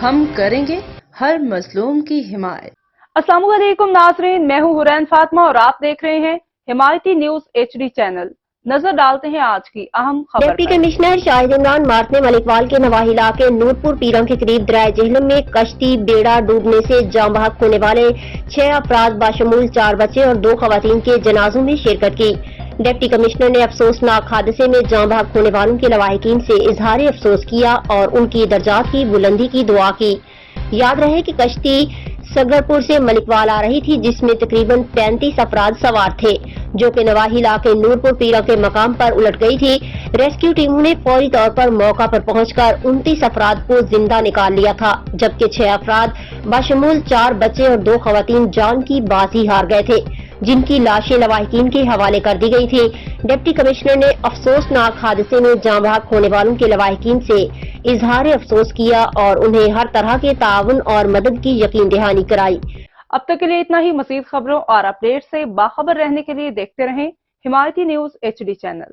ہم کریں گے ہر مظلوم کی حمایت۔ السلام علیکم ناظرین، میں ہوں حرین فاطمہ اور آپ دیکھ رہے ہیں حمایتی نیوز HD چینل۔ نظر ڈالتے ہیں آج کی اہم خبر ڈپٹی کمشنر شاہد عمران مارت نے ملکوال کے نواحی علاقے نورپور پیرم کے قریب دریا جہلم میں کشتی بیڑا ڈوبنے سے جاں بحق ہونے والے 6 افراد باشمول 4 بچے اور 2 خواتین کے جنازوں میں شرکت کی۔ ڈپٹی کمشنر نے افسوسناک حادثے میں جاں بحق ہونے والوں کے لواحقین سے اظہار افسوس کیا اور ان کی درجات کی بلندی کی دعا کی۔ یاد رہے کہ کشتی سگرپور سے ملکوال آ رہی تھی، جس میں تقریباً 35 افراد سوار تھے، جو کہ نواحی علاقے نورپور پیرا کے مقام پر الٹ گئی تھی۔ ریسکیو ٹیموں نے فوری طور پر موقع پر پہنچ کر 29 افراد کو زندہ نکال لیا تھا، جبکہ 6 افراد باشمول 4 بچے اور 2 خواتین جان کی بازی ہار گئے تھے، جن کی لاشیں لواحقین کے حوالے کر دی گئی تھی۔ ڈپٹی کمشنر نے افسوسناک حادثے میں جاں بحق ہونے والوں کے لواحقین سے اظہار افسوس کیا اور انہیں ہر طرح کے تعاون اور مدد کی یقین دہانی کرائی۔ اب تک کے لیے اتنا ہی۔ مزید خبروں اور اپڈیٹ سے باخبر رہنے کے لیے دیکھتے رہیں حمایتی نیوز HD چینل۔